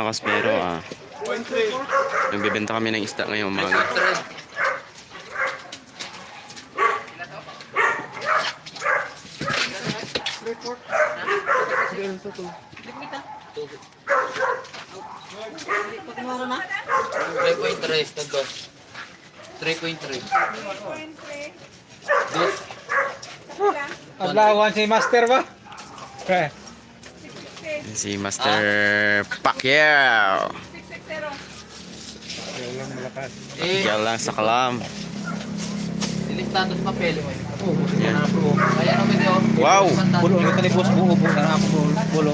mga kaspero, nagbebenta kami ng isda ngayong umaga. Adlawan si Master ba? Si Master Pacquiao. Tigil lang sa kalam. Status papel. Wow! Bulong kita ni boss buo na ako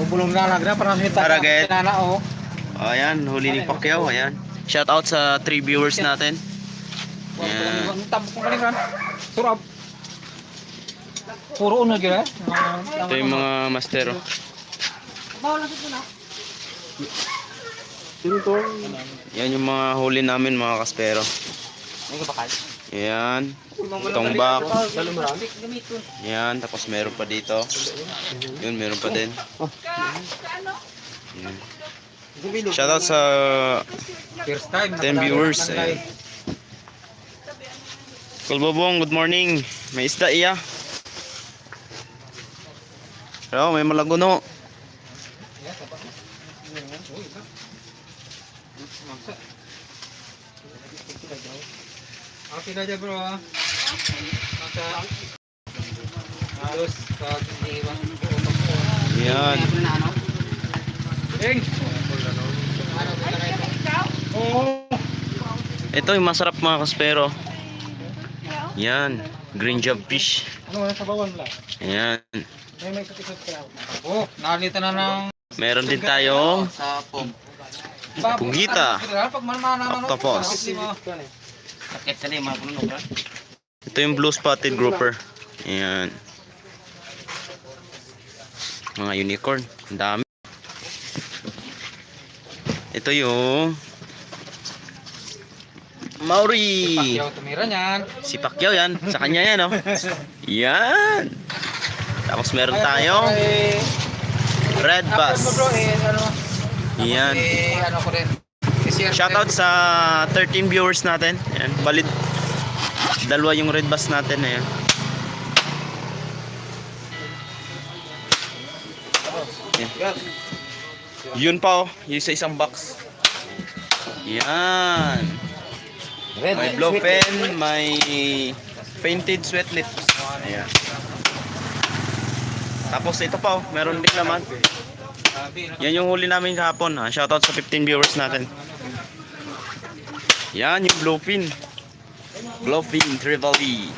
bulong na lang na para sa Target. na oh. Ayan, huli ni Pacquiao. Ayan. Shout out sa 3 viewers natin. Ayan. Tabok ko kan. Surab. Puro uno gila. Ito yung mga master. Yan yung mga huli namin mga kaspero. Yan. Itong box. Yan. Tapos meron pa dito. Yun, meron pa din. Yan. Shoutout sa First time 10 viewers. Ayan. Kulbobong, good morning. May isda iya. Pero may malaguno. Okay na dyan bro ha. Halos pag hindi iwan. Yan. Ding! Oo. Ito yung masarap mga kaspero. Yan. Green job fish. Ano na sa bawang lang? Ayan. May katisod ka. Oh, nakita na ng Meron din tayong Sa pong. Punggita. Octopus. Sakit sa mga puno ka. Ito yung blue spotted grouper. Ayan. Mga unicorn. Ang dami. Ito yung Maori. Pacquiao tumira niyan. Si Pacquiao yan. Sa kanya yan, oh. Yan. Tapos meron tayong red bass. Yan. Ano ko rin. Shoutout sa 13 viewers natin. Yan. Balid. Dalawa yung red bass natin. Ayan. Yan. Yun pa, oh. Yung sa isang box. Yan. May blowpen, may painted sweat lips. Ayan. Tapos ito pa, oh. Meron din naman. Yan yung huli namin kahapon. Shoutout sa 15 viewers natin. Yan yung blowpin. Blowpin Trevally.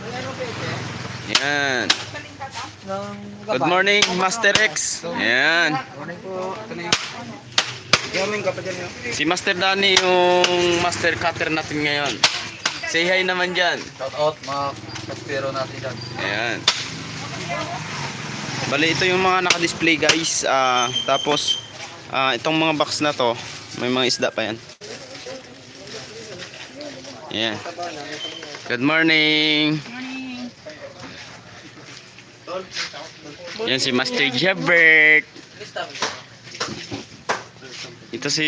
Yan. Good morning Master X. Yan. Si Master Danny yung master cutter natin ngayon. Say hi naman dyan. Shout out mga kaspero natin dyan. Ayan. Bali ito yung mga naka-display guys. Tapos itong mga box na to, may mga isda pa yan. Ayan. Good morning. Yan si Master Jebert. Ito si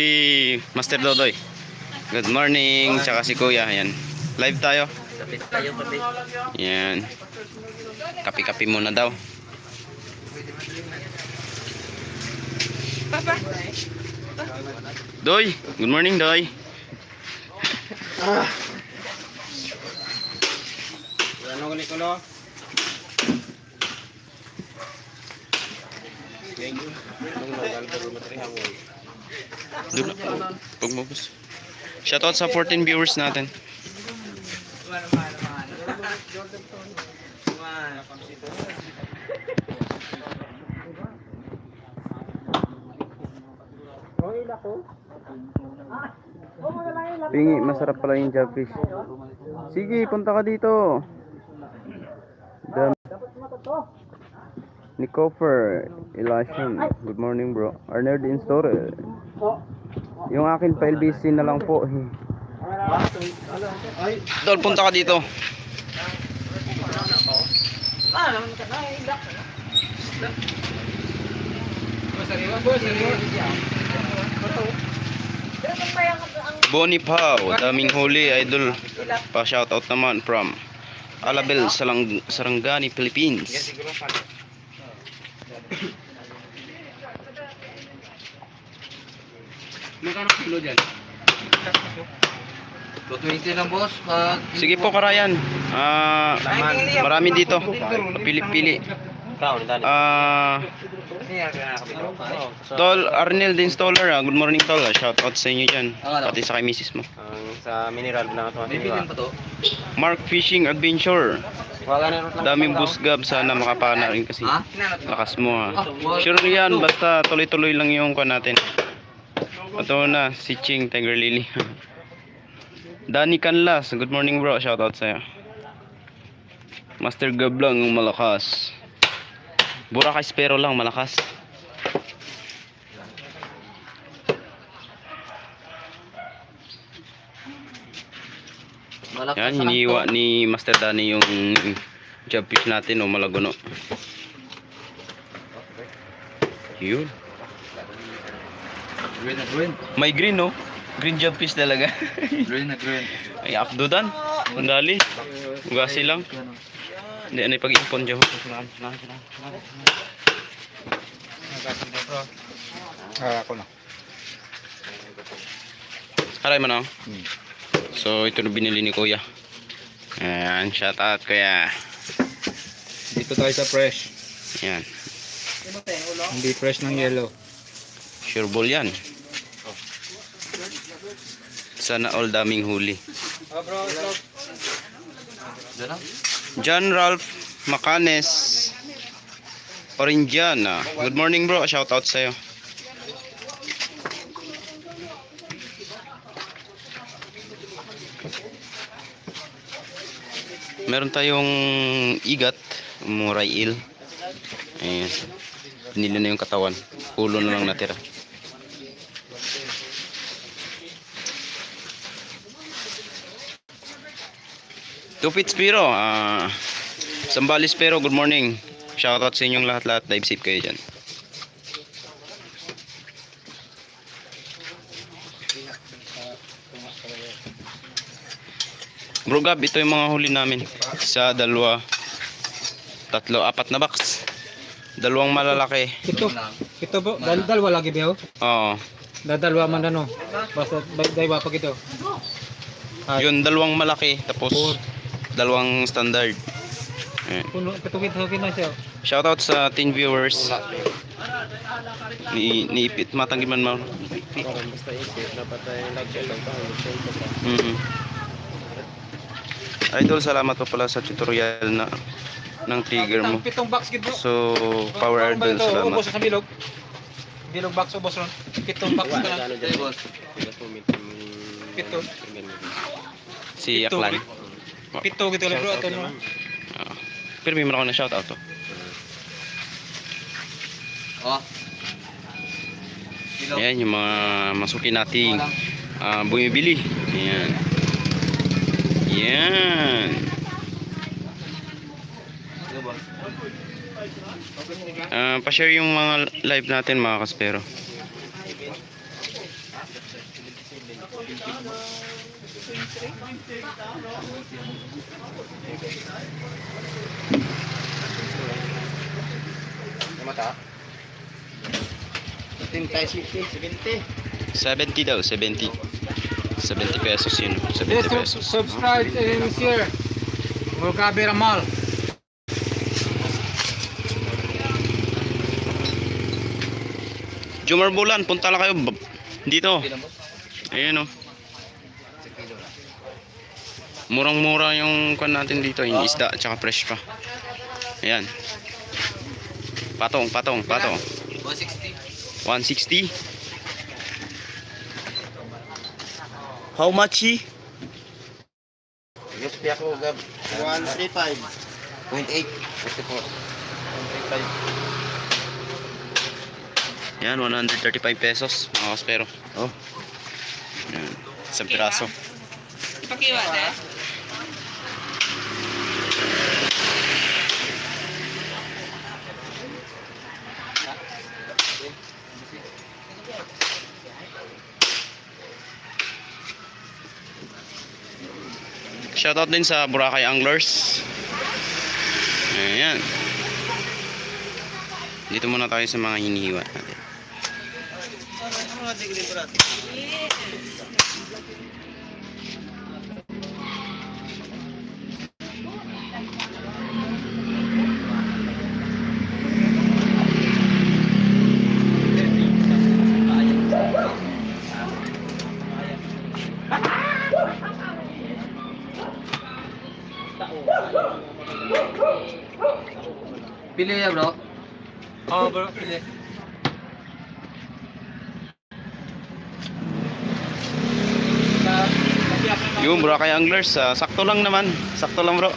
Master Dodoy. Good morning. Tsaka si Kuya. Ayan. Live tayo. Ayan. Kapi-kapi muna daw. Doy. Good morning, Doy. Ano ulit ko no? Shoutout sa 14 viewers natin. Pingi, masarap pala yung jobfish. Sige, punta ka dito. Nicofer, Elation. Good morning bro. Arnold in store. Yung akin pa LBC na lang po. Dol, punta ka dito. Bonnie Pao, daming huli, idol. Pa shoutout naman from Alabel, Sarangani, Philippines. Magkano kilo dyan? 220 lang boss. Pag Sige po, Karayan. Marami dito. Pili-pili. Tol, Arnel the installer. Good morning, Tol. Shoutout sa inyo dyan. Pati sa kay misis mo. Sa mineral na ito. may bilhin pa to. Mark Fishing Adventure. Daming busgab. Sana makapana rin kasi. Ha? Lakas mo ha. Sure yan. Basta tuloy-tuloy lang yung kuha natin. Ito na. Si Ching Tiger Lily. Danny Canlas. Good morning bro. Shoutout sa'yo. Master Gablang malakas. Boracay Spero lang malakas. Malakas Yan, lang hiniwa to. ni Master Danny yung job fish natin o malagono. Yun. Green na green. May green no? Green job fish talaga. Green na green. Ay abdudan. Sandali. Ugasi lang. Hindi ano pag-impon dyan. Ako na. Haray mo na. So ito na binili ni Kuya. Ayan, shout out Kuya. Dito tayo sa fresh. Ayan. Hindi fresh ng yellow. Sure ball yan. Sana all daming huli. Diyan lang. John Ralph Macanes Oringiana. Good morning bro. Shout out sa'yo. Meron tayong igat, muray il. Ayan. Binili na yung katawan. Ulo na lang natira. Tupit Spiro. Sambales Spiro, good morning. Shoutout sa inyong lahat-lahat. Dive safe kayo dyan. Bro Gab, ito yung mga huli namin. Isa, dalawa, tatlo, apat na box. Dalawang malalaki. Ito po, dalawa lagi ba? Oo. Dalawa man ano. Basta dalawa pa ito. Yun, dalawang malaki. Tapos, dalawang standard. Ayan. Puno, katugid-tugid na siya. Shoutout sa 10 viewers. Ni Ipit, matanggiman mo. Basta ipit, dapat tayo like Idol, salamat po pala sa tutorial na ng trigger mo. Pitong box gid bro. So, Power Idol, salamat. Ubos sa bilog. Bilog box ubos ron. Pitong box ka na. Hey, boss. Pito. Si Aklan. Pito gitu bro ato no. Pero may ako na shoutout to. Oh. Kilo. Ayan, yung mga masuki nating bumibili. Ayan. Yan. Pa-share yung mga live natin mga kaspero. Mata. 70 daw, 70. 70 pesos yun. 70 pesos. Subscribe and share. Mulkabe Ramal. Jumar Bulan, punta lang kayo dito. Ayan o. Murang-mura yung kan natin dito, yung isda at saka fresh pa. Ayan. Patong. 160. 160. How much he? Yes, piyak ko gab. 135. 0.8. 135. Yan, 135 pesos mga kaspero. Oh. Yan, isang piraso. Pakiwa na. Shoutout din sa Boracay Anglers. Ayan. Dito muna tayo sa mga hinihiwa natin. Pili ya bro. Oh, bro, pili. Yung Boracay Anglers, sakto lang naman. Sakto lang bro.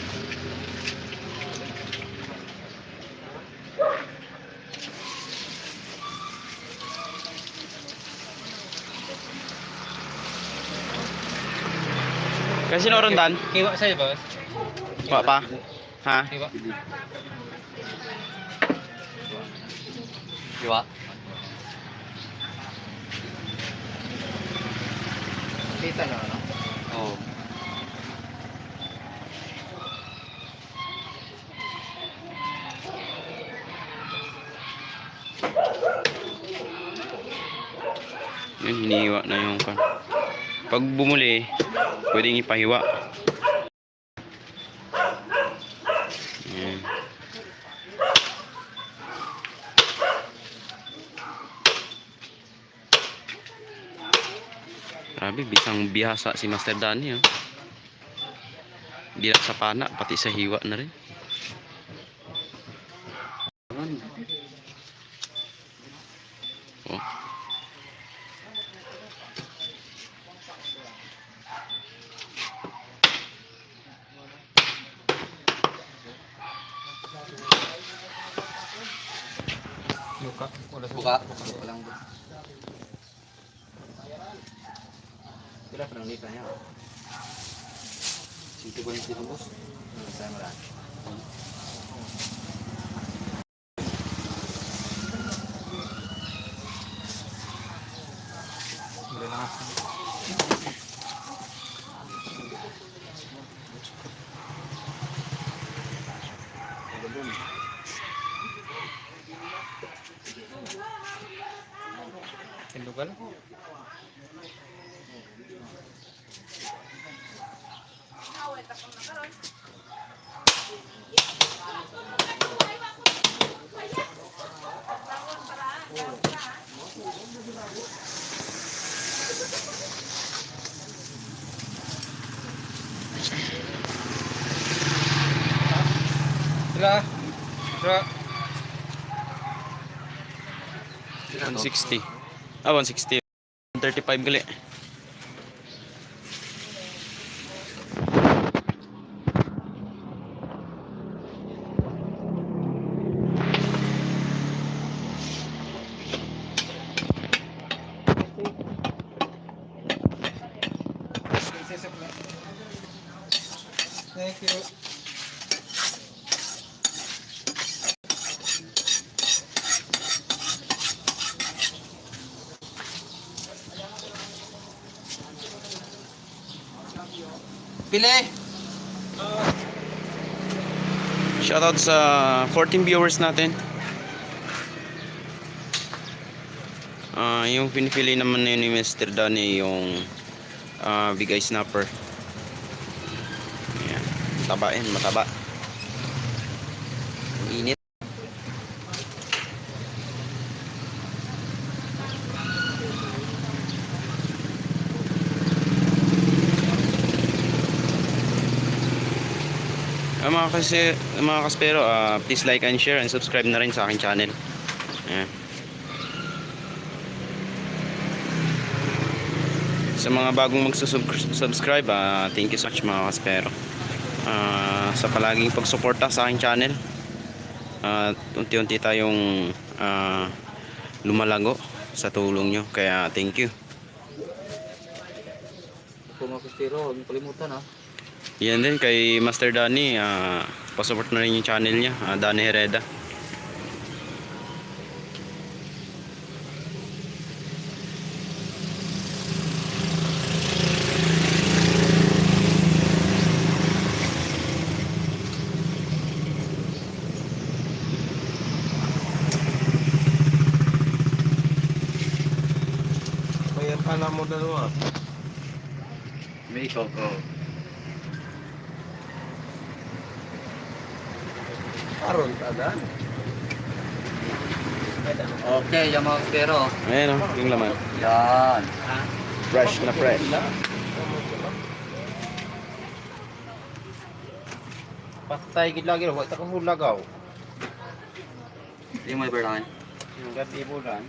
Kasi noron dan? Kiwa sa'yo, boss. Wa pa? Ha? Kiwa. Diba? Kita na, ano? Oh. Yun, hinihiwa na yung kan. Pag bumuli, pwedeng ipahiwa. Ayan. Grabe, bisang bihasa si Master Danny. Di lang sa pana, pati sa hiwa na rin. Oh. Buka. Wala sa Buka. Buka lang bro. Pila pa ng lipa niya. 120 na boss. Saya marami. Wala na nga. Tindugal? Sila. Sila. 160. 160. 135 gali. Thank you. Pili! Shoutout sa 14 viewers natin. Yung pinipili naman na yun ni Mr. Danny yung big eye snapper. Ayan. Mataba yan, mataba. Init. Mga kaspero, please like and share and subscribe na rin sa aking channel. Ayan. Sa mga bagong magsusubscribe, thank you so much mga kaspero. Sa palaging pagsuporta sa aking channel. Unti-unti tayong lumalago sa tulong nyo. Kaya thank you. Kung makustiro, huwag kalimutan ha. Yan din kay Master Danny, pasupport na rin yung channel niya, Danny Hereda. Anak mo dalawa. May koko. Aron tadan. Okay, yung mga kuspero. Ayan o, yung laman. Yan. Fresh na fresh. Patay gid lagi ro, ta ko hulagaw. Yung may berlangan. Yung gabi bulan.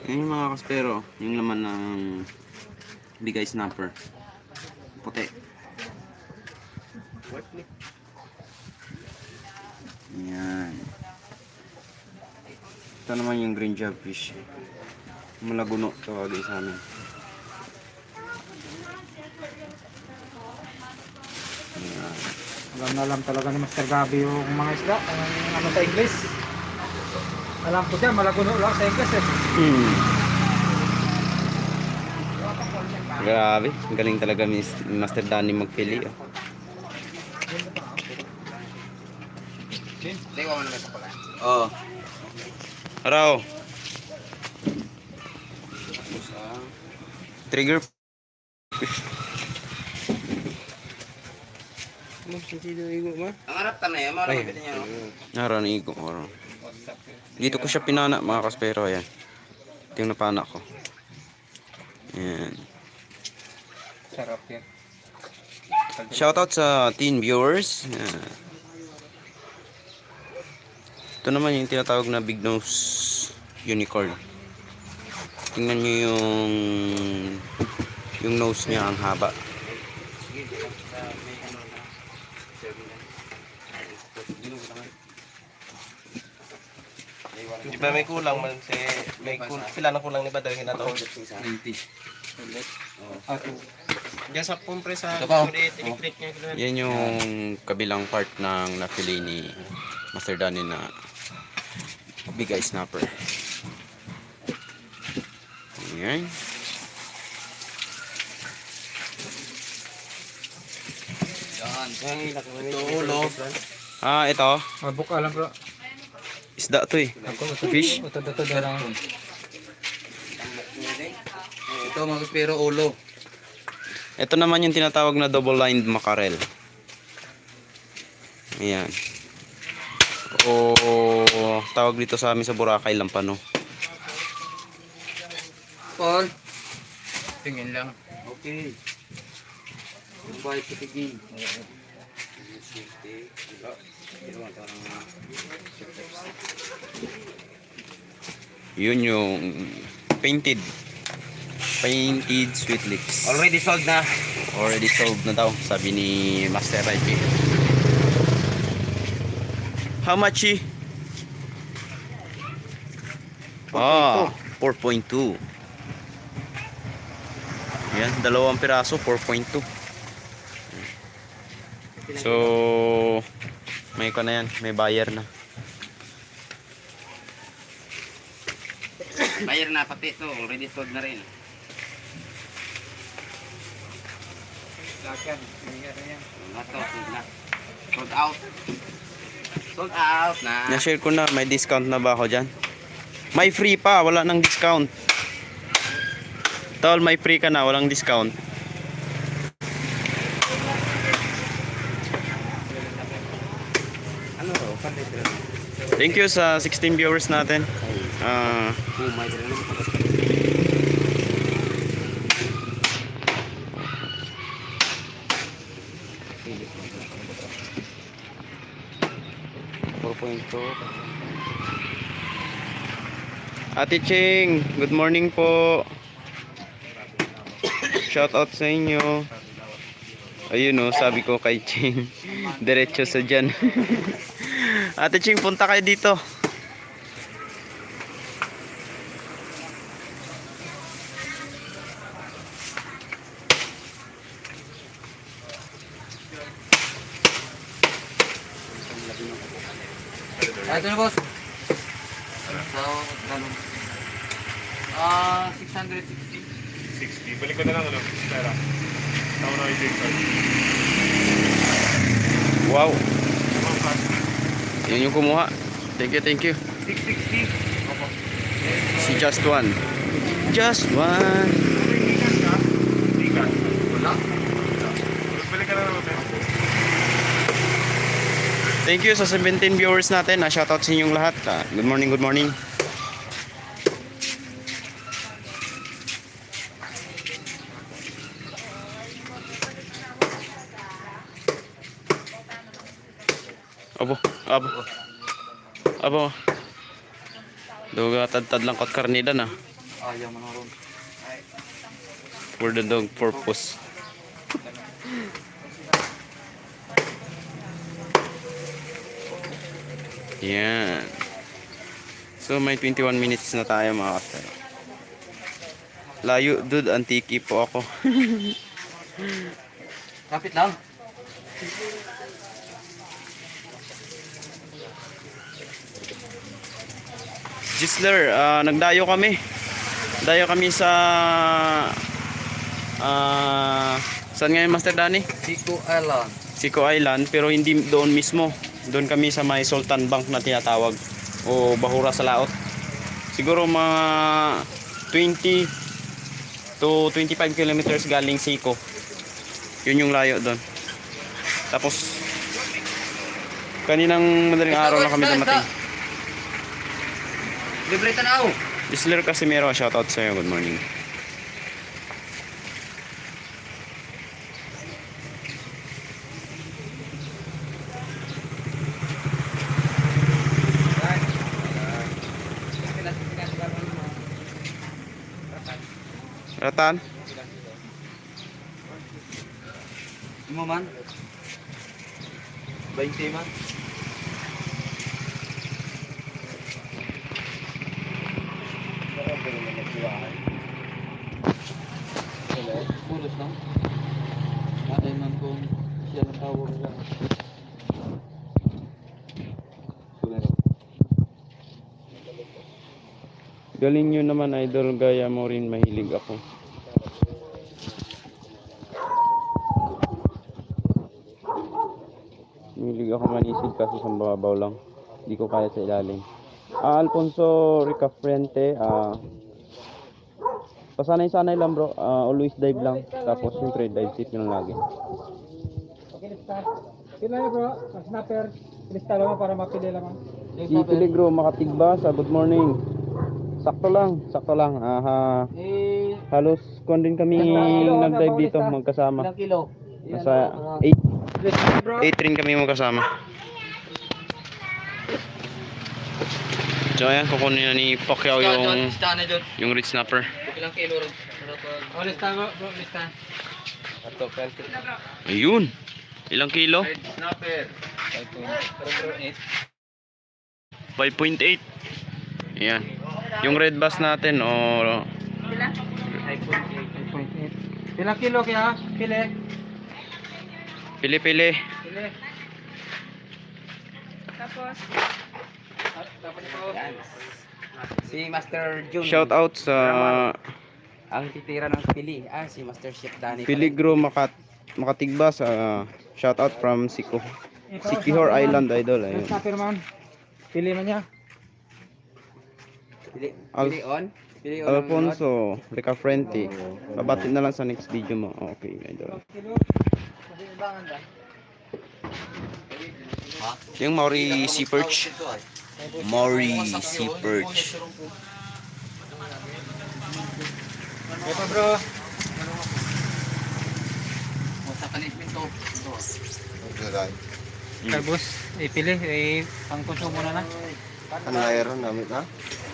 Ayan yung mga kaspero, yung laman ng bigay snapper. Puti. Ayan. Ito naman yung green jobfish. Malaguno tawagin sa amin. Ayan. Alam na alam talaga ni Master Gabi yung mga isda, ang ano sa English. Alam ko dyan, malaguno lang sa English eh. Grabe, galing talaga ni Master Danny magpili. Oh. Oh. Araw. Trigger fish. Ang harap ta na yan, mga lapit niya. Araw ni Igo. Araw. Dito ko siya pinana mga kaspero. Ayan. Ito yung napana ko. Ayan. Sarap yan. Shoutout sa teen viewers. Ayan. Ito naman yung tinatawag na big nose unicorn. Tingnan nyo yung nose niya, ang haba. Di ba may kulang man si pila na kulang ni ba dalhin na to? 90. Diyan sa pumpre sa Ito pa, oh. electric niya. Yan yung kabilang part ng napili ni Master Danny na big eye snapper. Ayan. Yan. Ito ulo. Ah, ito. Mabuka lang bro. Isda to eh. Fish. Ito lang. Ito mga kuspero, ulo. Ito naman yung tinatawag na double-lined mackerel. Ayan. O tawag dito sa amin sa Boracay, lampano. Paul. Tingin lang. Okay. Yung bait kitigin. Yun yung painted sweet lips. Already sold na. Already sold na daw, sabi ni Master Raiki. How much eh? 4.2. Yan, dalawang piraso, 4.2. So, may ko na yan, may buyer na. Bayar na pati ito. Already sold na rin. Lakyan. Yan. Lato, sold na. Sold out. Sold out na. Na-share ko na, may discount na ba ako dyan? May free pa, wala nang discount. Tol, may free ka na, walang discount. Ano? Thank you sa 16 viewers natin. May dala naman. 4.2. Ate Ching, good morning po. Shout out sa inyo. Ayun oh, sabi ko kay Ching, diretso sa dyan. Ate Ching, punta kayo dito. Ito na boss. So, ganun. 660. 60. Balik ko na lang ano, pera. Tama na yung card. Wow. Yun yung kumuha. Thank you, thank you. 660. Si Just One. Just one. Bigas. Wala. Bili ka na ng hotel. Thank you sa 17 viewers natin. Shoutout sa inyong lahat. Good morning, good morning. Abo, abo. Abo. Duga tad-tad lang kot karnida na. Ayaw mo na ron. For the dog purpose. Yan. So may 21 minutes na tayo mga kasper. Layo dude, antiki po ako. Kapit lang. Gisler, nagdayo kami. Dayo kami sa saan ngayon Master Danny? Sico Island. Sico Island, pero hindi doon mismo. Doon kami sa may Sultan Bank na tinatawag o Bahura sa Laot. Siguro mga 20 to 25 kilometers galing Sico. Yun yung layo doon. Tapos kaninang madaling araw na kami dumating. Libre tanaw. Gisler Casimero, shoutout sa iyo. Good morning. Ratan? Mo man. 20 man. Bulos lang. Atay man kung siya ng tawag lang. Galing nyo naman idol, gaya mo rin, mahilig ako. Mahilig ako manisid kasi sa babaw lang. Hindi ko kaya sa ilalim. Alfonso Ricafrente, pasanay-sanay lang bro, always dive lang. Tapos siyempre dive safe yun lang lagi. Okay, lista. Kailan yun bro? Mag-snapper. Lista lang para mapili lang. Si Peligro Makatigba, good morning. Sakto lang. Halos kon din kami nag-dive dito magkasama. Ilang kilo? Nasa 8 rin kami magkasama. So ayan, kukunin na ni Pacquiao yung red snapper. Ilang kilo rin? Oh, lista bro, lista. Ato, pelket. Ayun. Ilang kilo? Snapper. 5.8. Ayan. Yung red bass natin o 5.8. Ilang kilo kaya? Pili. pili-pili. Pili. Tapos Si Master June. Shout out sa Ang titira ng pili. Si Master Chef Danny. Peligro Makatigba sa shout out from Siquijor Island idol. Ayun. snapper man. Pili man niya. Pili Al- on. Pili on. Alfonso Ricafrente. Babatin na lang sa next video mo. Okay, idol. Yung Maori Sea Perch. Maori Sea Perch. Ito bro. Sa punishment to. Kalbos. Ipili. Pang konsumo na na. Ano na iron namin ha?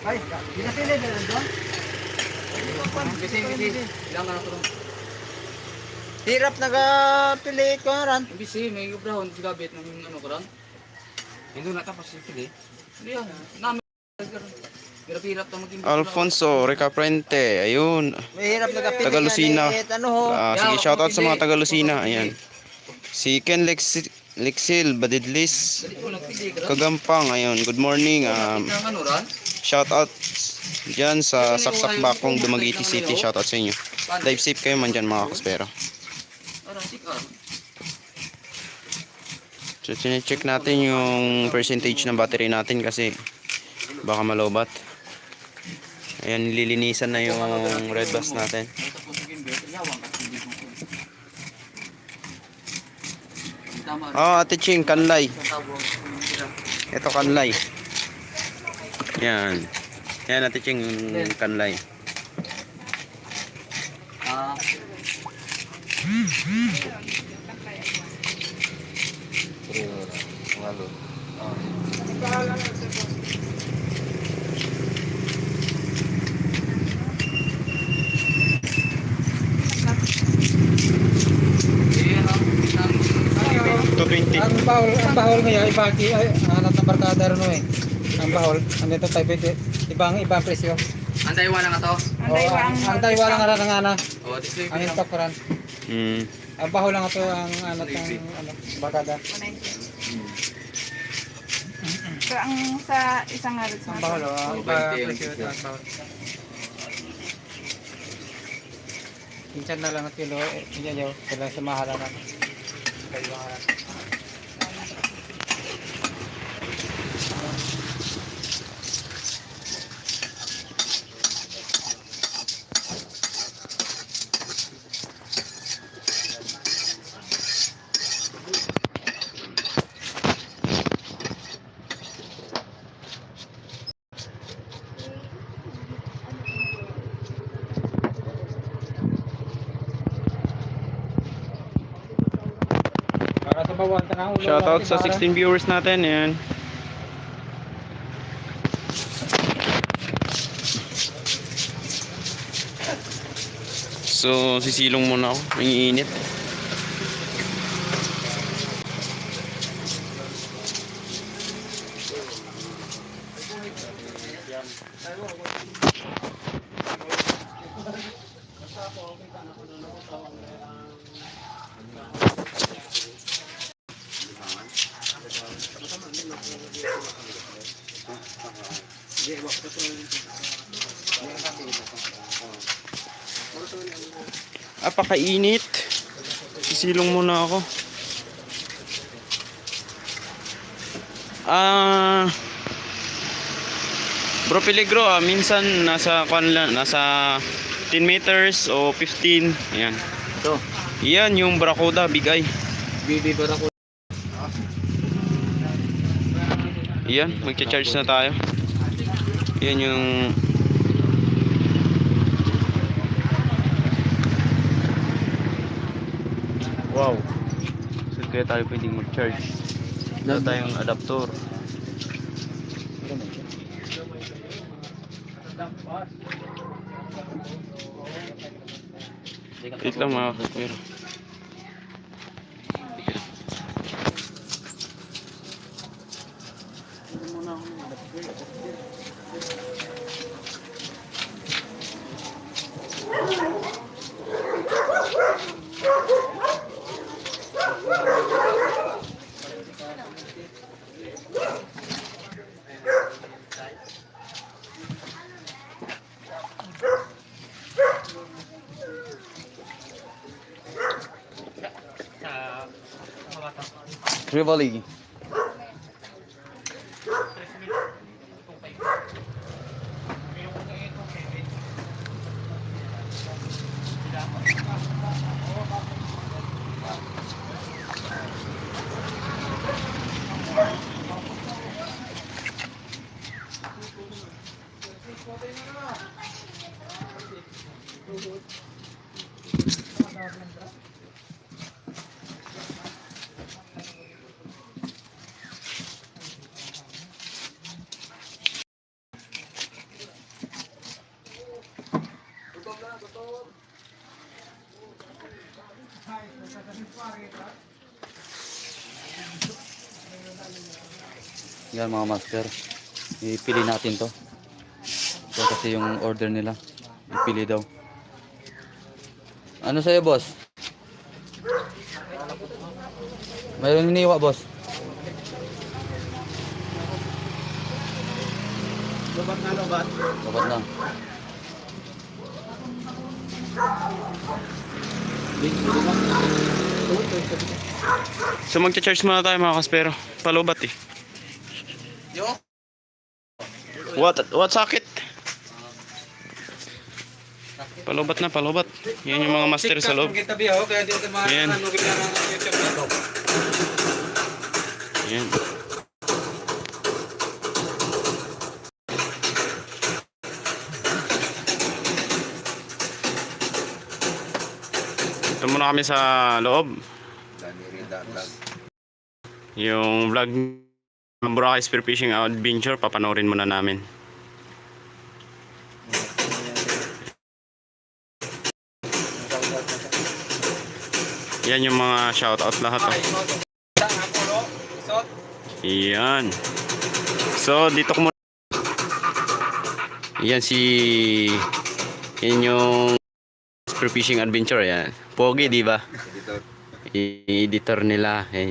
Ay, pinapili na rin doon. Bisi. Ilang ano to? Hirap nagapili ko ran. Bisi, may ubrahon si Gabit ng ano ko ron. Hindi na tapos si pili. Hindi yan. Namin. Hirap-hirap to maging. Alfonso Ricafrente. Ayun. Mahirap nagapili. Taga Lucena. Ano ho? Sige, shoutout sa mga taga Lucena. Ayan. Si Ken Lexil Badidlis Dali ko nagpili ka ron. Kagampang. Ayun. Good morning. Ang ano ron? Shoutout dyan sa Saksak Bakong Dumaguete City. Shoutout sa inyo. Dive safe kayo man dyan mga kaspero. Sikar. So, check natin yung percentage ng battery natin kasi baka malobat. Ayan, nililinisan na yung red bass natin. Oh, Ate Ching, kanlay. Ito kanlay. Yan. Yan, Ate Ching, yung kanlay. Ah, ayan, 220. Ang bahol ngayon, ibagi, ay, hanap ng barkada rin eh. Ang bahol, andito 580. Ibang presyo. Anday wala nga to. Ang Taiwan lang nga nga na. Oh, display Ang intok rin. Mm. Ang bahol lang ito ang ano barkada. So, ang sa isang harap Ang bahol, ang presyo ito ang bahol. Pinsan na lang at kilo, inyo, sila sa mahalan na. Para sa bawang tanang ulo. Shoutout sa 16 viewers natin. Yan. So, sisilong muna ako. Ang iinit. Apakainit. Sisilong muna ako. Bro Peligro, minsan nasa nasa 10 meters o 15. Ayan. Ito. Yan yung Barracuda, big eye. BB Barracuda. Yan, magcha-charge na tayo. Yan yung wow. Saan kaya tayo pwedeng mag-charge? Wala tayong adaptor. Wait lang mga kaspero. Rivali. Yan mga master, ipili natin to. Yan kasi yung order nila, ipili daw. Ano sa'yo boss? Mayroon hiniwa boss? Lobat na lobat. Dapat na. So magcha-charge muna tayo mga kaspero. Palubat eh. Yo. What socket? Palubat na, palubat. Yan yung mga master sa loob. Kita biyaw, kaya di ito Ayan. ano kita ng YouTube na to. Yan. Ito muna kami sa loob. Yung vlog ng Boracay Spearfishing Adventure, papanoorin muna namin. Yan yung mga shoutout lahat. Oh. Yan. So, dito ko muna. Yan yan yung Spearfishing Adventure. Yan. Pogi, di ba? Editor nila. Yan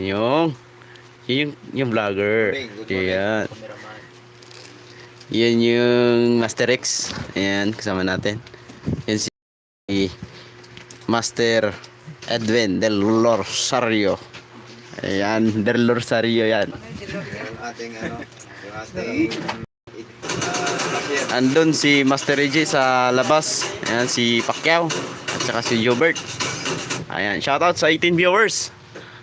yung vlogger. Yan. Yan yung Master X. Ayan, kasama natin. Yan si Master Edwin Del Rosario. Ayan, Del Rosario yan. Andun si Master Reggie sa labas. Ayan, si Pacquiao. At saka si Jobert. Ayan, shoutout sa 18 viewers.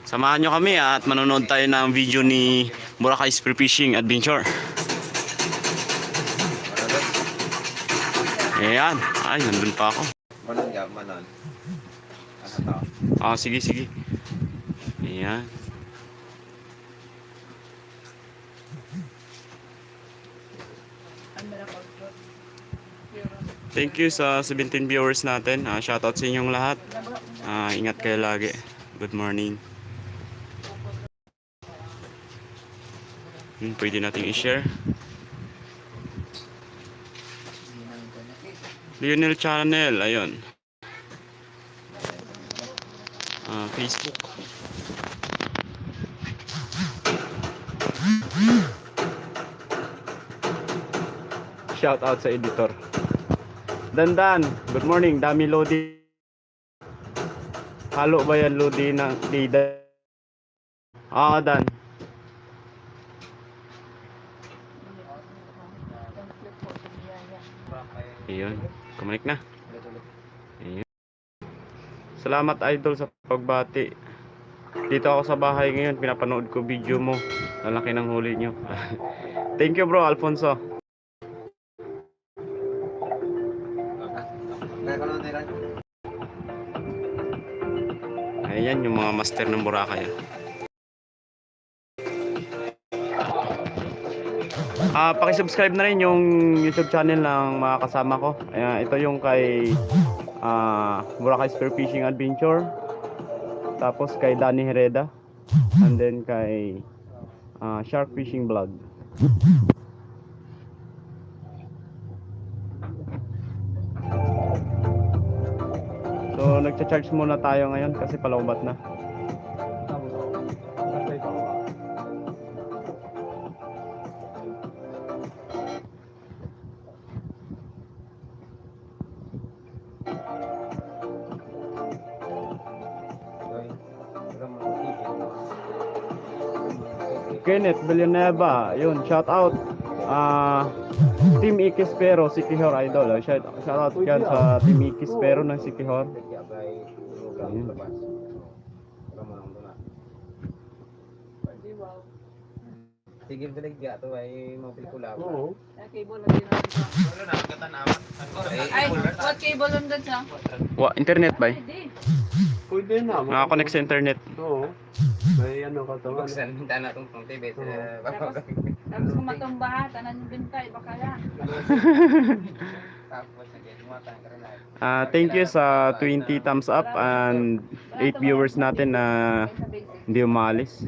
Samahan nyo kami at manonood tayo ng video ni Boracay Spearfishing Adventure. Ayan. Ay, nandun pa ako. Manon. Ah, sige, sige. Ayan. Thank you sa 17 viewers natin. Shoutout sa inyong lahat. Ingat kayo lagi. Good morning. Pwede nating i-share. Lionel Channel, ayun. Facebook. Shout out sa editor. Dandan, good morning. Dami Lodi. Halo ba yan Lodi ng Lida? Dan. Ayun, kumanik na. Ayun. Salamat idol sa pagbati. Dito ako sa bahay ngayon, pinapanood ko video mo. Lalaki ng huli nyo. Thank you bro, Alfonso. Ayan yung mga master ng Boracay. Paki-subscribe na rin yung YouTube channel ng mga kasama ko. Ito yung kay Boracay Spearfishing Adventure. Tapos kay Danny Hereda. And then kay Shark Fishing Vlog. So nagcha-charge muna tayo ngayon kasi palaubat na. Kenneth Villanueva, yun, shout out. Team Ikispero, Sikihor Idol. Shout out yan sa Team Ikispero ng Sikihor. Sige, baligya to ay mga pelikula. Oo. Ay, what cable on doon sa? Internet ba? Pwede na. Nakakonect sa internet. Oo. May ano ka to. Buksan na itong TV. Tapos kung matumba, tanan yung bintay, baka yan. Thank you sa 20 thumbs up and 8 viewers natin na hindi umalis.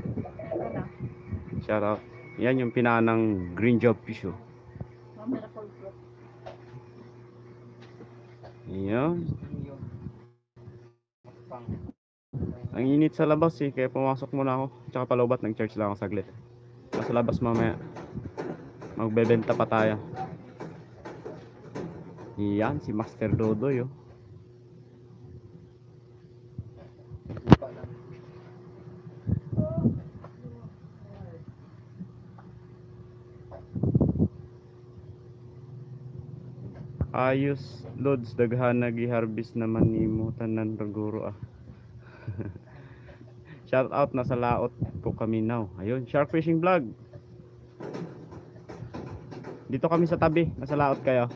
Shout out. Yan yung pinanang Green Job Fish. Yan. Ang init sa labas kaya pumasok muna ako. Tsaka palaubat, nag-charge lang ako saglit. Sa labas mamaya magbebenta pa tayo. Yan si Master Dodoy. Ayos Lods daghan nagi-harvest naman nimo tanan paguro ah. Shout out na sa laot po kami now. Ayun, Shark Fishing Vlog. Dito kami sa tabi, nasa laot kayo.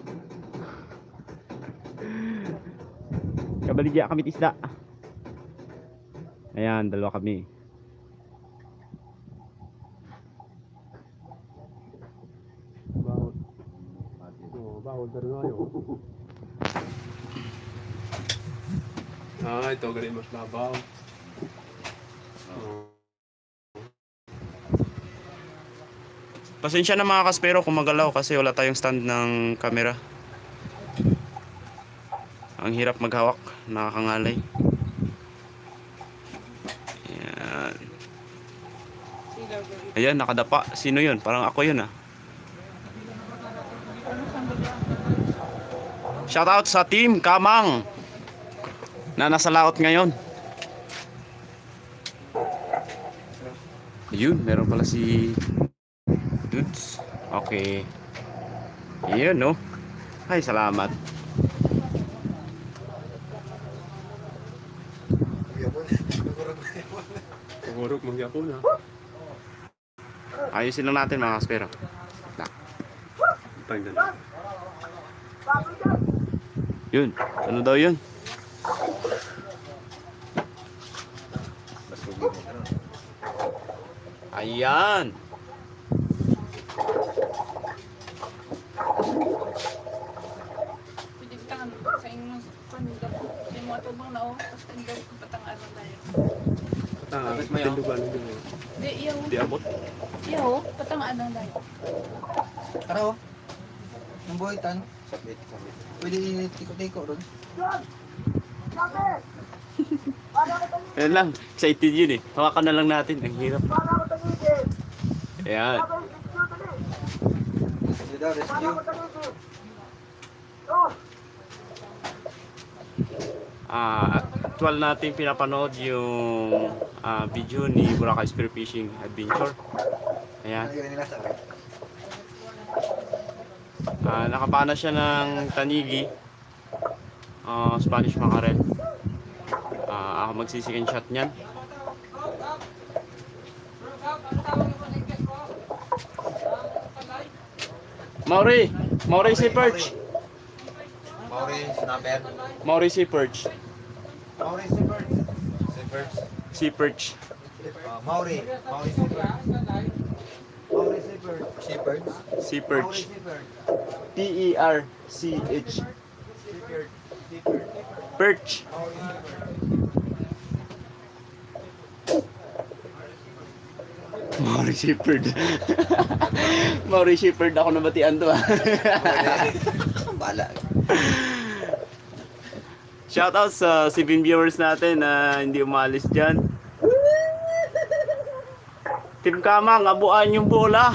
Kabaligya kami isda. Ayan, dalawa kami. Bawal na rin ngayon. Ah, ito ganun mas babaw. Pasensya na mga kaspero kung magalaw kasi wala tayong stand ng camera. Ang hirap maghawak, nakakangalay. Ayan. Ayan, nakadapa. Sino yun? Parang ako yun ah. Shoutout sa team Kamang na nasa laot ngayon. Ayun, meron pala si Dudes. Okay. Ayun no. Ay, salamat. Pagurok magyapon na. Ayusin lang natin mga kaspero. Tanggal. Yun. Ano daw yun? Ayan. Pwede tangan sa inyong panundag. Sa inyong atubang na o. Tapos tindag patangan na tayo. Tapos may tindugan din. Di, iyo. Di abot. Iyo, patangan na tayo. Tara oh. Ang buhitan. Pwede tiko-tiko ron. Ayan lang. Excited yun eh. Hawakan na lang natin. Ang hirap. Ayan. Rescue. Actual natin pinapanood yung video ni Boracay Spearfishing Adventure. Ayan. Nakapana siya ng tanigi, Spanish mackerel. Ako magsi-second shot niyan. Mauri Sea Perch. Mauri snapper. Mauri Sea Perch. Mauri seabird. Seabirds. Sea Perch. Mauri. Mauri seabird. Mauri seabird. Sheepherds. Sea Mauri Perch. seabird. P-E-R-C-H. Seabird. Seabird. Perch. Mauri seabird. Mauri Shepherd. Mauri Shepherd ako nabatian to ah. Bala. Shoutout sa 7 viewers natin na hindi umalis dyan. Team Kamang, abuan yung bola.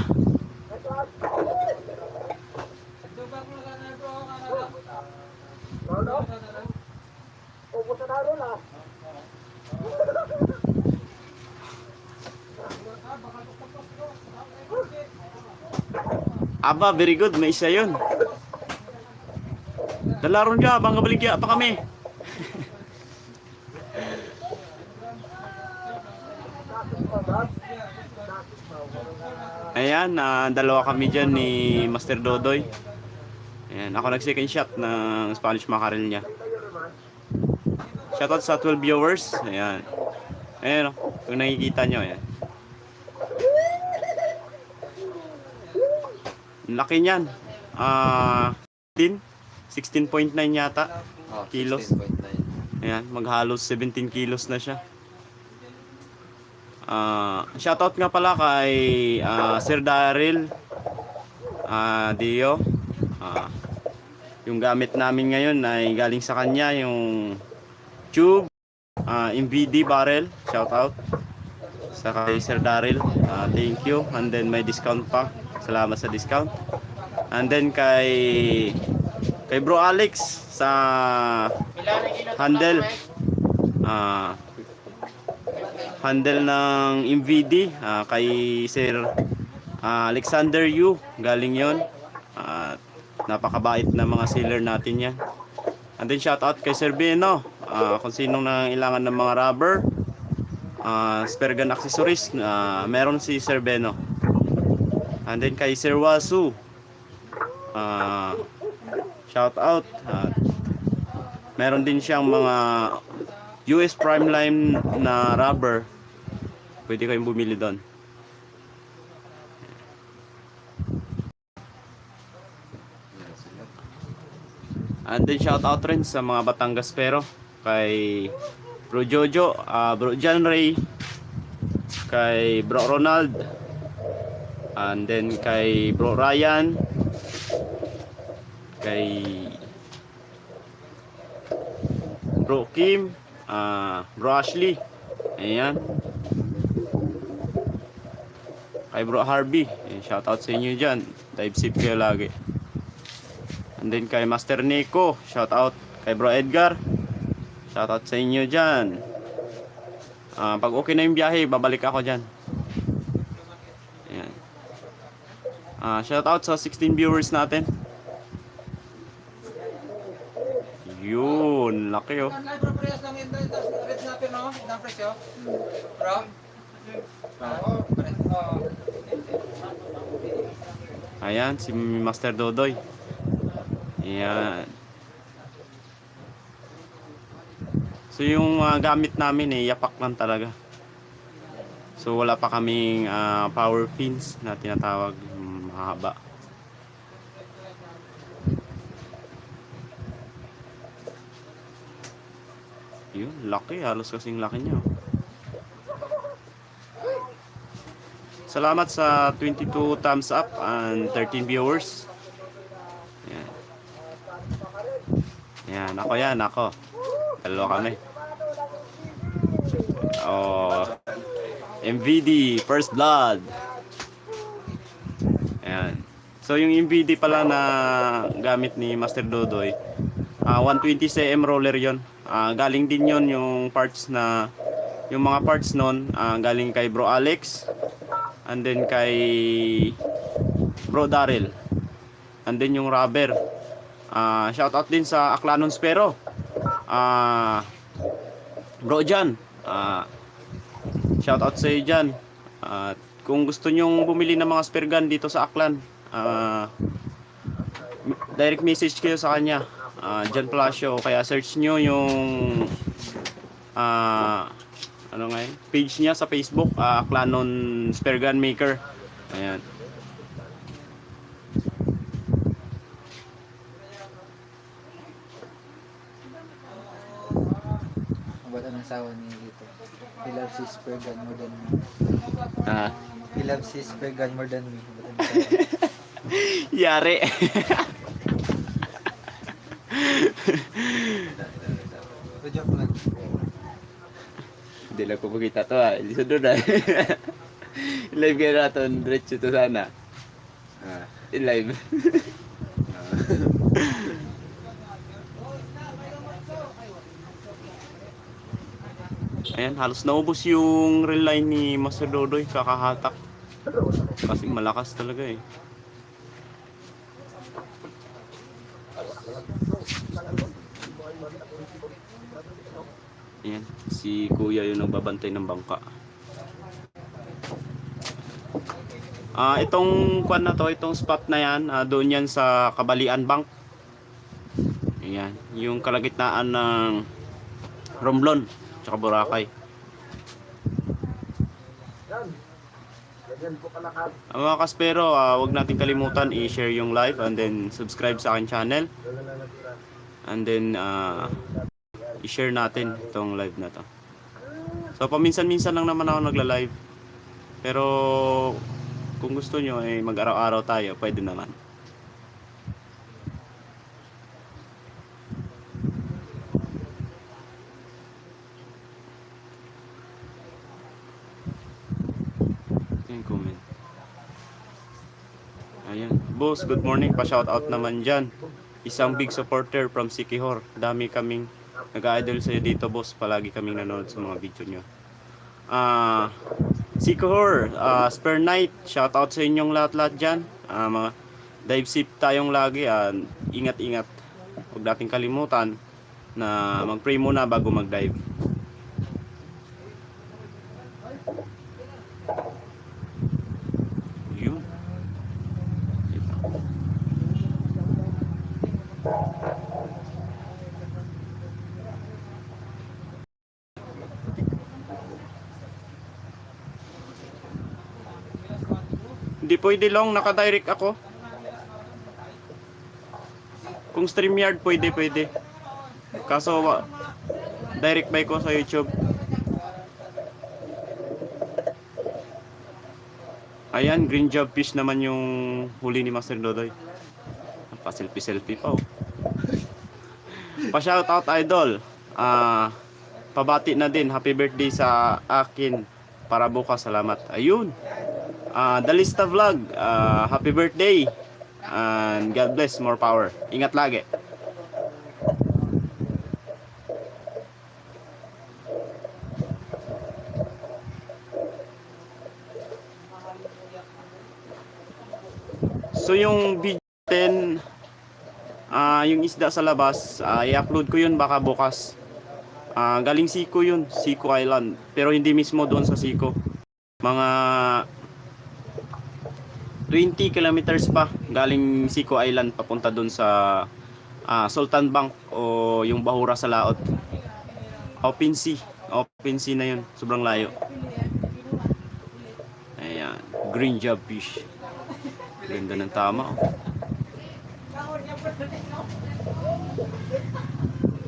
Aba, very good. May isa yun. Dalaron ka, bang kabaligya pa kami. Ayan, dalawa kami dyan ni Master Dodoy. Ayan, ako nag second shot ng Spanish mackerel niya. Shoutout sa 12 viewers. Ayan. Ayan o, kung nakikita nyo, ayan. Laki niyan. 16.9 yata kilos. 16.9. Ayan, maghalos 17 kilos na siya. Shoutout nga pala kay Sir Daryl Dio. Yung gamit namin ngayon ay galing sa kanya, yung tube MVD barrel. Shoutout sa kay Sir Daryl. Thank you. And then may discount pa. Salamat sa discount. And then kay Bro Alex sa handle handle ng MVD, kay Sir Alexander Yu, galing yon. Napakabait na mga seller natin yan. And then shoutout kay Sir Beno, kung sinong nangailangan ng mga rubber, spare gun accessories, meron si Sir Beno. And then kay Sir Wasu, shoutout, meron din siyang mga US Prime Line na rubber, pwede kayong bumili doon. And then shout out rin sa mga Batangas pero kay Bro Jojo, Bro John Ray, kay Bro Ronald, and then kay Bro Ryan, kay Bro Kim, Bro Ashley, ayan, kay Bro Harvey, shout out sa inyo dyan, dive safe kayo lagi. And then kay Master Nico, shout out kay Bro Edgar, shout out sa inyo dyan. Pag okay na yung biyahe, babalik ako dyan. Ayan. Shout out sa 16 viewers natin. Yun, laki oh. Bro, parehas lang yun. Rates natin, no? Ang presyo. Bro? Ayan, si Master Dodoy. Ayan. So yung gamit namin yapak lang talaga. So wala pa kaming power pins na tinatawag, mahaba. Yun, laki, halos kasing laki niya. Salamat sa 22 thumbs up and 13 viewers. Yan. Yan, ako. Dalawa kami. Oh, MVD, First Blood. Ayan. So yung MVD pala na gamit ni Master Dodoy, 120 cm roller yon. Galing din yon yung parts na, yung mga parts nun, galing kay Bro Alex, and then kay Bro Daryl, and then yung rubber. Shout out din sa Aklanon Spero, Bro Jan, shout out sa iyo Jan. Kung gusto nyong bumili ng mga spare gun dito sa Aklan, direct message kayo sa kanya, Jan Palacio, kaya search nyo yung ano nga yun, page niya sa Facebook, Aklanon Spare Gun Maker. Ayan. Ba't ang asawa niya dito? He loves his spare gun more than me. He loves his spare gun more than me. Ba't ang asawa? Yari. So, joke lang. Hindi lang ko makita to Hindi sunod live kayo natin. Diretso to sana. Live. Ayan, halos naubos yung reel line ni Master Dodoy, kakahatak. Kasi malakas talaga eh. Ayan, si Kuya yung nagbabantay ng bangka. Itong kwan na to, itong spot na yan, doon yan sa Kabalian Bank. Ayan, yung kalagitnaan ng Romblon tsaka Boracay. Mga kaspero, wag natin kalimutan i-share yung live and then subscribe sa akin channel. And then i-share natin itong live na to. So paminsan-minsan lang naman ako nagla-live. Pero kung gusto nyo mag-araw-araw tayo, pwede naman. Comment. Ayan. Boss, good morning. Pa-shoutout naman dyan. Isang big supporter from Sikihor. Dami kaming nag-idol sa'yo dito, boss. Palagi kaming nanonood sa mga video nyo. Sikihor, Spare Night. Shoutout sa inyong lahat-lahat dyan. Mga dive safe tayong lagi. Ingat-ingat. Huwag nating kalimutan. na mag-pray muna bago mag-dive. Yun. Hindi pwede long, naka-direct ako. Kung StreamYard pwede. Kaso direct buy ko sa YouTube. Ayan, green job fish naman yung huli ni Master Dodoy. Pa-selfie pa oh. Pa-shoutout idol. Pabati na din, happy birthday sa akin para bukas, salamat. Ayun. Dalista Vlog, happy birthday. And God bless, more power. Ingat lagi. So yung video 10, yung isda sa labas, i-upload ko yun baka bukas. Galing Sico yun, Sico Island. Pero hindi mismo doon sa Sico. Mga 20 kilometers pa galing Sico Island papunta doon sa Sultan Bank o yung Bahura sa Laot. Open sea na yun, sobrang layo. Ayan, green job fish. Ganda ng tama oh.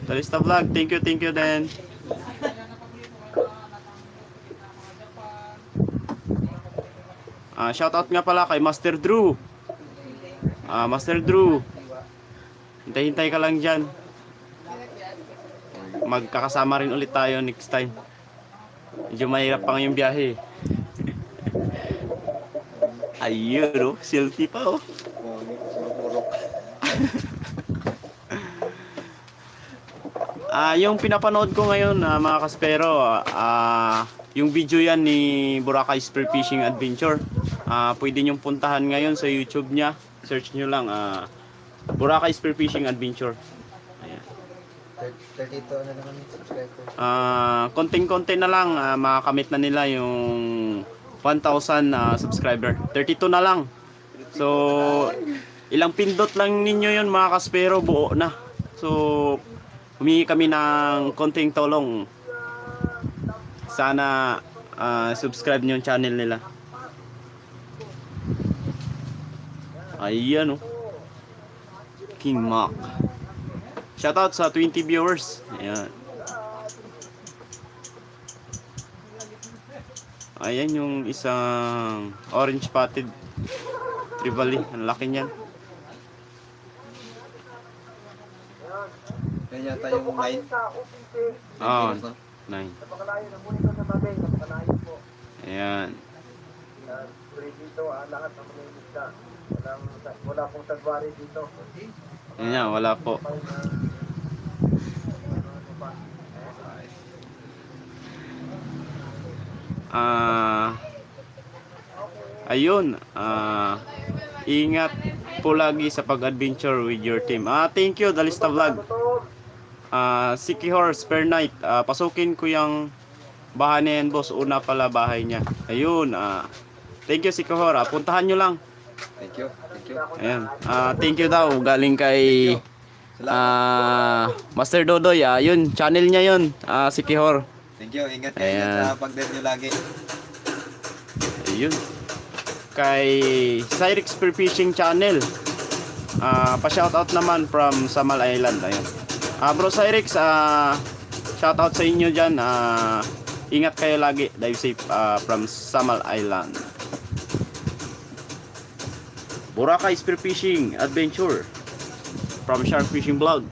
Dalista Vlog, thank you din. Shoutout nga pala kay Master Drew. Master Drew, hintay ka lang dyan. Magkakasama rin ulit tayo next time. Medyo mahirap pa ngayong biyahe. Ayun oh, selfie pa oh. Yung pinapanood ko ngayon mga kaspero, yung video yan ni Boracay Spearfishing Adventure. Pwede nyong puntahan ngayon sa YouTube niya. Search nyo lang Boracay Spearfishing Adventure. Ayan. 32 na naman yung subscriber. Konting-konti na lang makakamit na nila yung 1,000 subscriber. 32 na lang. So ilang pindot lang ninyo yun mga kaspero, buo na. So humingi kami ng konting tulong. Sana subscribe nyo yung channel nila. Ayan oh, King Mac. Shoutout sa 20 viewers. Ayan. Ayan yung isang orange spotted trevally. Ang laki niyan. Yan yata yung 9. 9. Ayan. Dito, lahat ng mga isda. Wala pong sagwari dito. Ayan, wala po. Ayun, ingat po lagi sa pag-adventure with your team. Thank you, Dalista Vlog. Siki Horse per night. Pasukin ko yung bahay na yan, boss. Una pala bahay niya. Ayun, thank you, Siki Horse. Puntahan nyo lang. Thank you. Ayan. Thank you daw. Galing kay Master Dodoy. Yun, channel niya yun. Siki Horse. Thank you. Ingat kayo sa pag-dive nyo lagi. Ayun. Kay Cyrix Spearfishing Channel. Pa-shoutout naman from Samal Island. Ayun. Bro Cyrix, shoutout sa inyo dyan. Ingat kayo lagi. Dive safe from Samal Island. Boracay Spearfishing Adventure from Shark Fishing Vlog.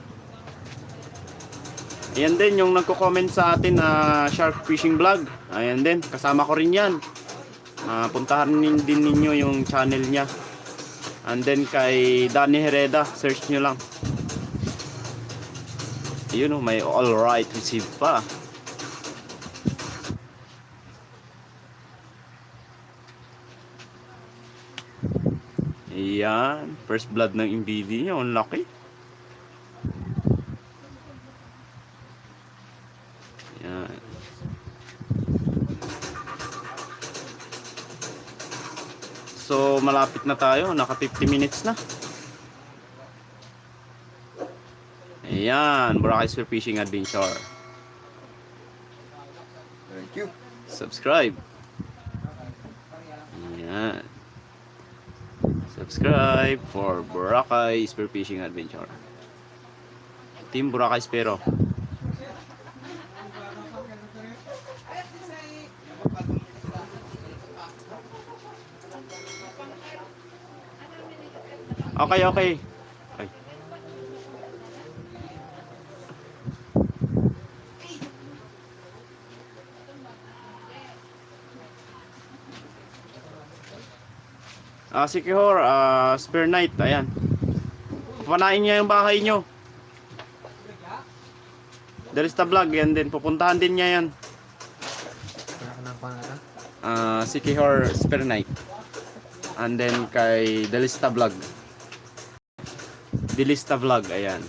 Ayan din yung nagko-comment sa atin na Shark Fishing Vlog. Ayan din, kasama ko rin yan. Puntahan din ninyo yung channel niya. And then kay Danny Hereda, search nyo lang. Ayun oh, may alright receive pa. Ayan, first blood ng MBD niya, ang laki. So malapit na tayo, naka 50 minutes na. Ayan, Boracay Spearfishing Adventure. Thank you. Subscribe. Ayan. Subscribe for Boracay Spearfishing Adventure. Team Boracay Spero. Okay, okay. Ay. Si Kihor, Spear Knight, ayan. Papanain niya yung bahay nyo. Delista Vlog, yan din. Pupuntahan din niya yan. Si Kihor, Spear Knight. And then kay Delista Vlog. Delista Vlog, ayan.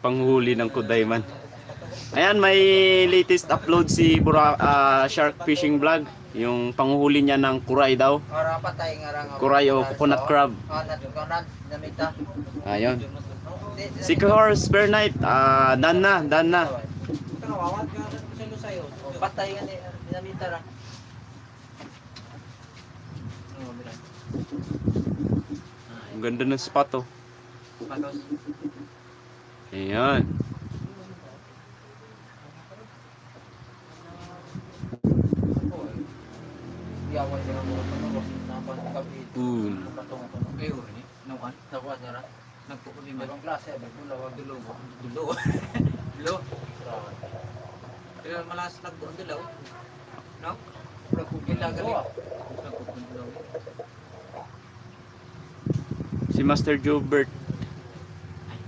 Panghuli ng Kudayman. Ayan, may latest upload si Shark Fishing Vlog. Yung panghuli niya ng kuray daw. Kuray o coconut crab. Ayun. Si Kahor Spear Knight, done na. Patay nga dinamita ra. Ang ganda ng spot, oh. Patos. Ayan. Yawan sa mga ano napan kapit. Kayo ni, nawan. Tawa ra. Nagpukunin Ibang klase ba wag dulo. Dulo. Pero malas nagdulo. No? Nagpukunin gali. Nagpukunin dulo. Si Master Jobert.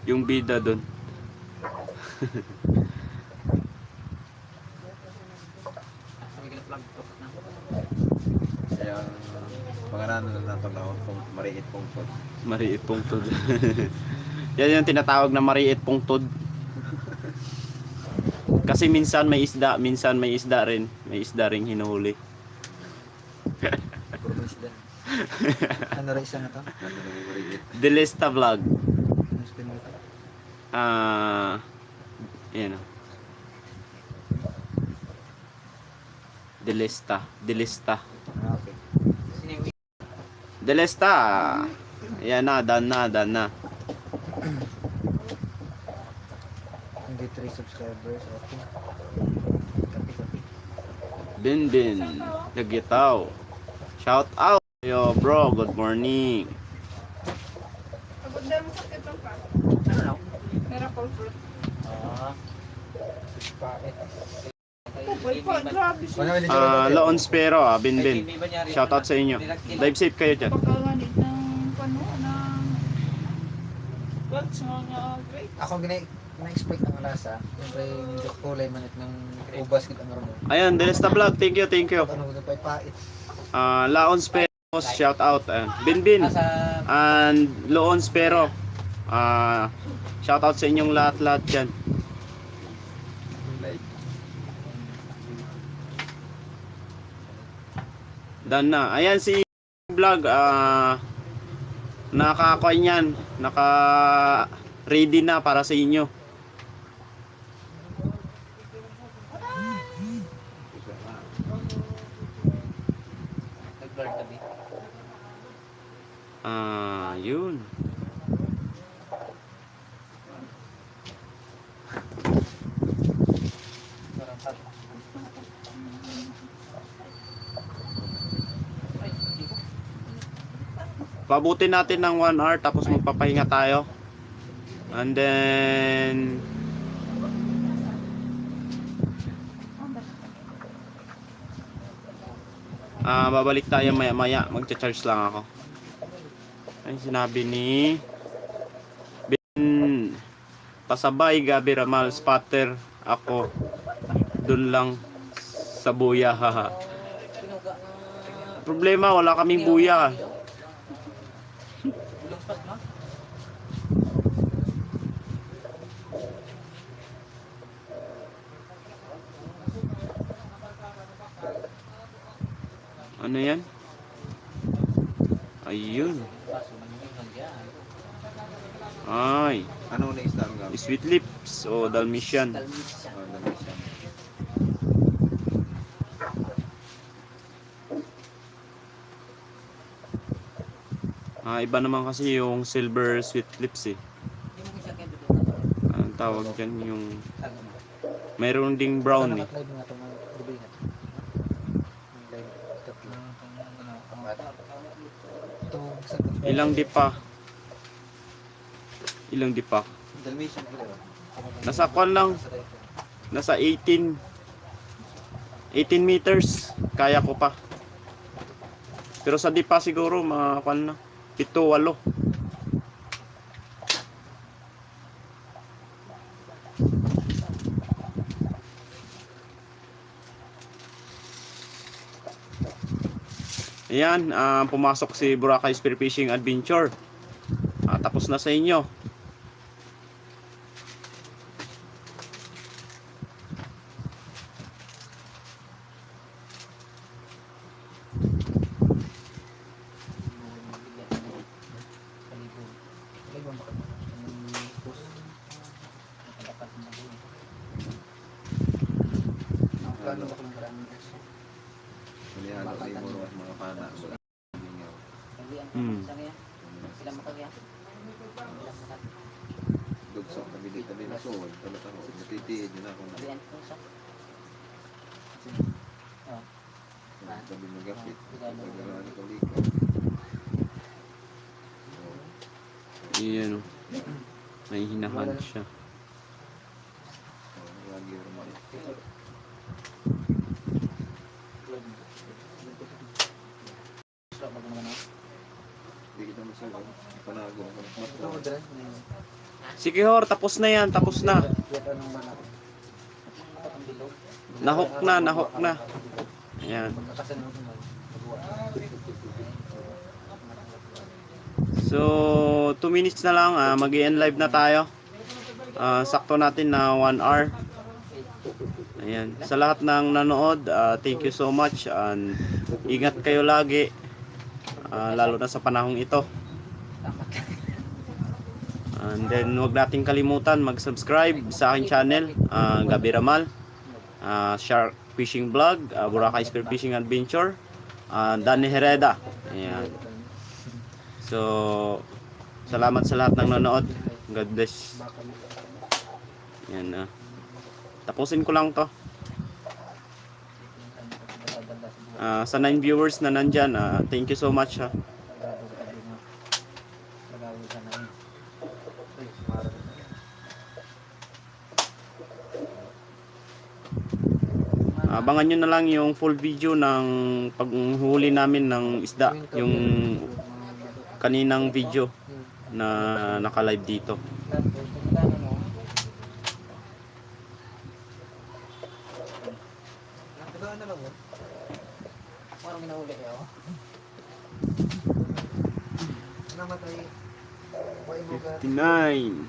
Yung bida doon. Sabi ka na plug to na. Yung mga nanon na tanaw kung mariit pong pod. Mariit pungtod. Yan yung tinatawag na mariit pungtod. Kasi minsan may isda rin. May isda ring hinuhuli. Puro isda. Ano ra isa na to? Delista Vlog. Ano spin mo to? Yan o. Delista. Okay. Delista. Yan na, done na. Hindi 3 subscribers. Okay. Copy. Bin. Nagitaw. Shout out. Yo bro, good morning. Pagod na mo sakit ang pa. Miracle fruit. Pait. Kupal pa, grabe siya. Loon Spero, Bin. Shout out sa inyo. Live safe kayo dyan. Pagkaganit ng pano ng bugs mga grapes. Ako na-expect ang lasa. Siyempre medyo kulay manit ng ubas kita nga ron. Ayun, Delista Vlog, thank you. Ano ko pait. Laon Spero, shout out. Bin. And Loon Spero. Shout out sa inyong lahat dyan. Done na. Ayan si vlog, naka-coin yan. Naka-ready na para sa inyo. Nag-blur tabi. Yun. Pabutin natin ng 1 hour tapos magpapahinga tayo. And then babalik tayo maya-maya. Magcha-charge lang ako. Ay sinabi ni Bin pasabay Gabi Ramal spotter ako dun lang sa buya haha. Problema wala kaming buya. Ano yan? Ayun. Ay, Ano na isda ang gamit? sweet lips o Dalmatian. Dalmatian. Oh, dami siya. Iba naman kasi yung silver sweet lips eh. Hindi mo siya kaya Ang tawag dyan yung... Ano na? Mayroon ding brown eh. Live nga ito mga dubihan. Live tatlo. Ito sa Ilang dipa? Ilang dipa? Dalmatian pala ba? Nasa kwan lang. Nasa 18 meters. Kaya ko pa. Pero sa dipa siguro mga kwan na. 7-8. Ayan, pumasok si Boracay Spearfishing Adventure. Tapos na sa inyo. Ano? Manihalo ay mo mga pana. Wala. Sila makagya. Dugso tabi na so. Wala ka ho. Natitiid yun ako na. Diyan po sa. Tabi magapit. Pagkaroon ko liko. Iyan o. May hinahan siya. Lagi rumah. Hindi kita masagot. Panago. Sige Hor, tapos na yan. Tapos na. Nahok na. Ayan. So, 2 minutes na lang. Mag-i-end live na tayo. Sakto natin na 1 hour. Ayan. Sa lahat ng nanood, thank you so much. And ingat kayo lagi. Lalo na sa panahong ito. And then, huwag nating kalimutan mag-subscribe sa aking channel, Gabi Ramal, Shark Fishing Vlog, Boracay Spearfishing Adventure, Danny Hereda. Ayan. So, salamat sa lahat ng nanood. God bless. Ayan. Tapusin ko lang to. Sa 9 viewers na nandyan, thank you so much ha. Abangan nyo na lang yung full video ng paghuli namin ng isda, yung kaninang video na naka-live dito. Parang ginahuli kayo. Namatay. 59.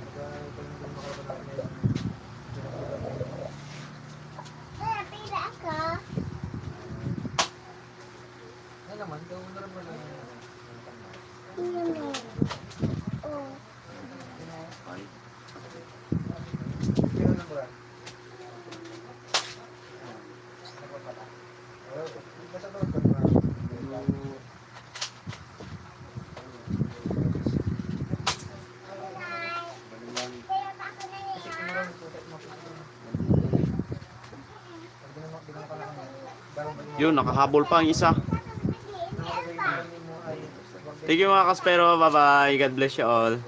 Yun, nakahabol pa ang isa. Thank you mga kaspero. Bye bye. God bless you all.